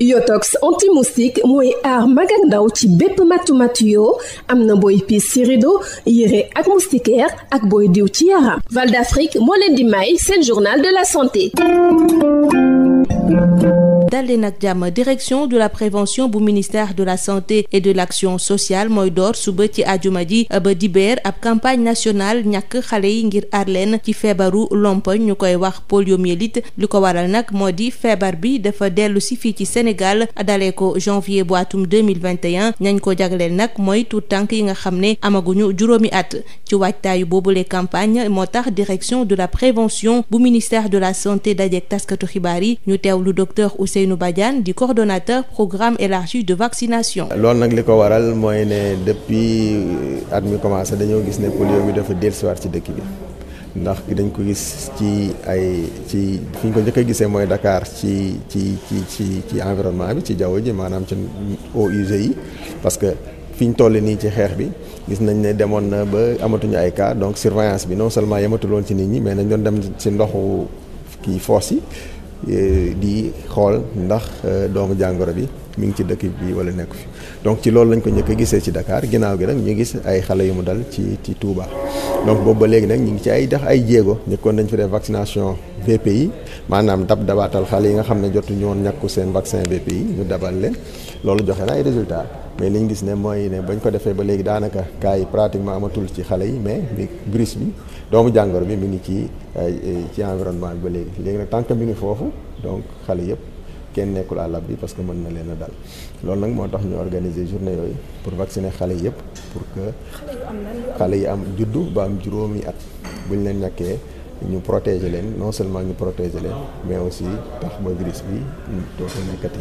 Yotox anti-moustique mooy aar mag ak ndaw ci bépp matu-matu yoo am na booy piis ci rido yére ak moustiquaire ak booy diw ci yaram. Val d'Afrique moo leen di may seen journal de la santé. Dalee nag jàmm, direction de la prévention bu ministère de la santé et de l'action sociale mooy door suba ci àjjuma ji ba dibeer ab campagne nationale ñàkk xale yi ngir aar leen ci feebaru lompoñ ñu koy wax poliomyélite. li ko waral nag moo di feebar bi dafa dellu si fii ci Sénégal dalee ko janvier bu atum 2021 ñañ ko jagleel nag mooy tuut tànk yi nga xam ne amaguñu juróomi at. ci waajtaayu boobule campagne moo tax direction de la prévention bu ministère de la santé dajeek taskatu xibaar yi ñu teewlu docteur Ousseynou Badiane di coordonnateur programme élargi de vaccination. loolu nag li ko waral mooy ne depuis at mi commencé dañoo gis ne polio bi dafa dellusiwaat ci dëkk bi ndax dañ ko gis ci fi ñu ko njëkk a gisee mooy Dakar ci environnement bi ci jaww ji maanaam ci eaux usées yi parce que fi ñu toll nii ci xeex bi gis nañ ne demoon na ba amatuñu ay cas donc surveillance bi non seulement yamatul woon ci nit ñi mais nañ doon dem ci ndoxu kii foos yi di xool ndax doomu jàngoro bi mi ngi ci dëkk bi wala nekku fi donc ci loolu lañ ko njëkk a gisee ci Dakar ginnaaw gi nag ñu gis ay xale yu mu dal ci Touba donc boobu ba léegi nag ñu ngi ci ay jéego njëkkoon nañ fi def vaccination VPI maanaam dabaatal xale yi nga xam ne jotuñu woon ñàkku seen vaccin VPI ñu dabal leen loolu joxe na ay résultats mais li ñu gis ne mooy ne bañ ko defee ba léegi daanaka cas yi pratiquement amatul ci xale yi mais virus bi doomu jàngoro bi mi ngi ci environnement bi ba léegi nag tant que mi ngi foofu donc xale yëpp kenn nekkul à l'abri parce que mën na leen a dal loolu nag moo tax ñu organiser journée yooyu pour vacciner xale yëpp pour que xale yi am juddu ba am juróomi at buñ leen ñàkkee ñu protéger leen non seulement ñu protéger leen mais aussi tax ba virus bi dootul nekkati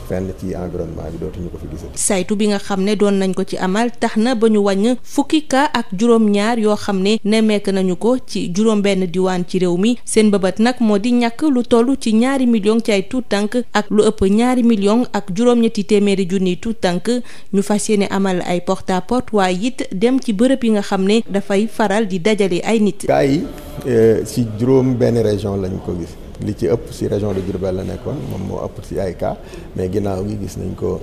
fenn ci environnement bi dootuñu ko fi gisati. saytu bi nga xam ne doon nañ ko ci amal tax na ba ñu wàññ fukki cas ak juróom-ñaar yoo xam ne nemmeek nañu ko ci juróom-benn diwaan ci réew mi seen bëbët nag moo di ñàkk lu toll ci 2 millions ci ay tuut tànk ak lu ëpp 2 millions ak juróom-ñetti téeméeri junniy tuut tànk ñu fas yéene amal ay porte à porte waaye it dem ci bërëb yi nga xam ne dafay faral di dajale ay nit. cas yi ci juróom-benn région lañ ko gis. li ci ëpp ci région de Diourbel la nekkoon moom moo ëpp ci ay cas mais ginnaaw gi gis nañ ko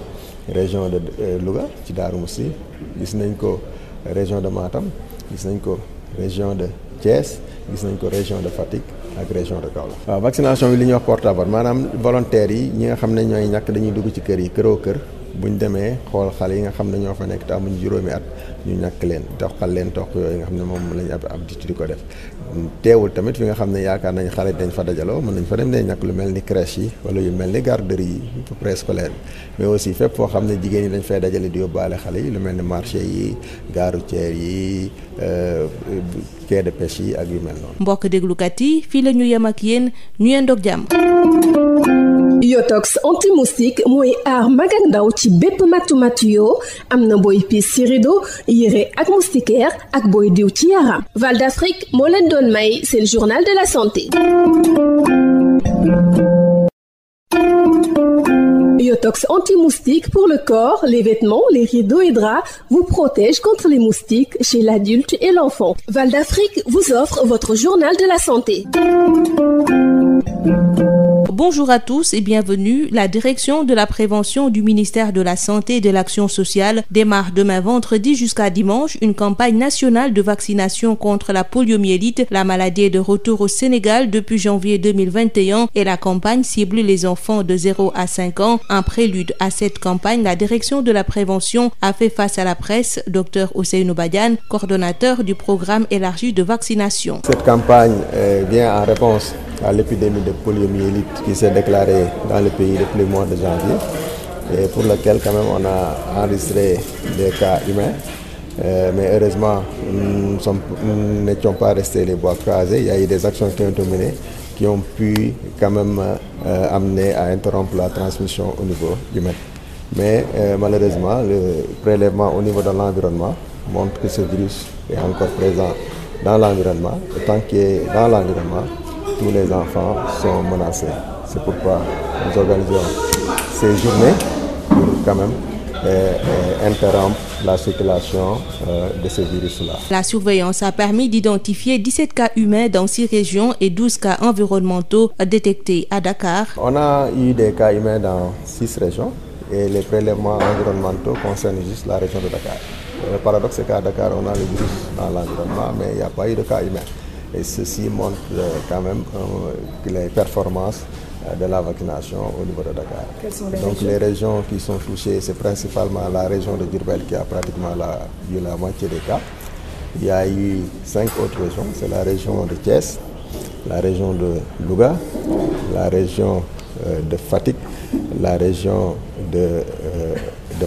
région de Louga ci Darou Moussi gis nañ ko région de Matam gis nañ ko région de Thiès gis nañ ko région de Fatick ak région de Kaolack. waaw vaccination bi li ñuy wax porte à porte maanaam volontaires yi ñi nga xam ne ñooy ñàkk dañuy dugg ci kër yi këroo kër buñ demee xool xale yi nga xam ne ñoo fa nekk te amuñ juróomi at ñu ñàkk leen toqal leen toq yooyu nga xam ne moom lañ ab di ko def teewul tamit fi nga xam ne yaakaar nañ xale dañ fa dajaloo mën nañ fa dem day ñàkk lu mel ni crèche yi wala yu mel ni garderie yi préscolaire bi mais aussi fépp foo xam ne jigéen ñi dañ fay dajale di yóbbaale xale yi lu mel ni marché yi gare routière yi quai de pêche yi ak yu mel noonu. mbokk déglukat yi fii la ñu yem ak yéen ñu yendoog jàmm. Yotox anti-moustique mooy aar mag ak ndaw ci bépp matu-matu yoo am na booy piis ci rido yére ak moustiquaire ak booy diw ci yaram. Val d'Afrique moo leen doon may seen journal de la santé. Yotox anti-moustique pour le corps, les vêtements, les rideaux et draps vous protège contre les moustiques chez l'adulte et l'enfant. Val d'Afrique vous offre votre journal de la santé. Bonjour à tous et bienvenue. La direction de la prévention du ministère de la Santé et de l'Action sociale démarre demain vendredi jusqu'à dimanche une campagne nationale de vaccination contre la poliomyélite. La maladie est de retour au Sénégal depuis janvier 2021 et la campagne cible les enfants de 0 à 5 ans. En prélude à cette campagne, la direction de la prévention a fait face à la presse. Dr Ousseynou Badiane, coordonnateur du programme élargi de vaccination. Cette campagne vient en réponse à l'épidémie de poliomyélite qui s'est déclarée dans le pays depuis le mois de janvier et pour lequel quand même on a enregistré des cas humains. Mais heureusement, nous n'étions pas restés les bras croisés. Il y a eu des actions qui ont été menées qui ont pu quand même amener à interrompre la transmission au niveau humain. Mais malheureusement, le prélèvement au niveau de l'environnement montre que ce virus est encore présent dans l'environnement. Et tant qu'il est dans l'environnement, tous les enfants sont menacés. C'est pourquoi nous organisons ces journées pour quand même et interrompre la circulation de ce virus-là. La surveillance a permis d'identifier 17 cas humains dans 6 régions et 12 cas environnementaux détectés à Dakar. On a eu des cas humains dans 6 régions et les prélèvements environnementaux concernent juste la région de Dakar. Le paradoxe, c'est qu'à Dakar, on a le virus dans l'environnement, mais il n'y a pas eu de cas humains. Et ceci montre quand même les performances de la vaccination au niveau de Dakar. Quelles sont les Donc les régions qui sont touchées, c'est principalement la région de Diourbel qui a pratiquement eu la moitié des cas. Il y a eu 5 autres régions, c'est la région de Thiès, la région de Louga, la région de Fatick, la région de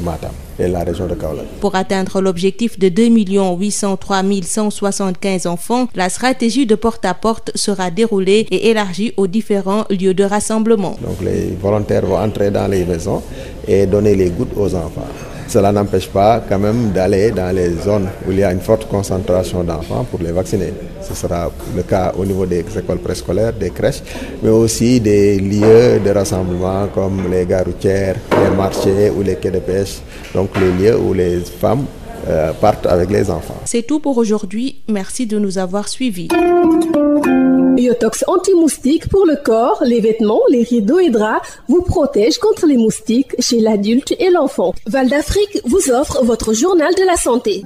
Matam et la région de Kaolack. Pour atteindre l'objectif de 2 803 175 enfants, la stratégie de porte-à-porte sera déroulée et élargie aux différents lieux de rassemblement. Donc les volontaires vont entrer dans les maisons et donner les gouttes aux enfants. Cela n'empêche pas quand même d'aller dans les zones où il y a une forte concentration d'enfants pour les vacciner. Ce sera le cas au niveau des écoles préscolaires, des crèches, mais aussi des lieux de rassemblement comme les gares routières, les marchés ou les quais de pêche, donc les lieux où les femmes partent avec les enfants. C'est tout pour aujourd'hui. Merci de nous avoir suivis. Yotox anti-moustique pour le corps, les vêtements, les rideaux et draps vous protège contre les moustiques chez l'adulte et l'enfant. Val d'Afrique vous offre votre journal de la santé.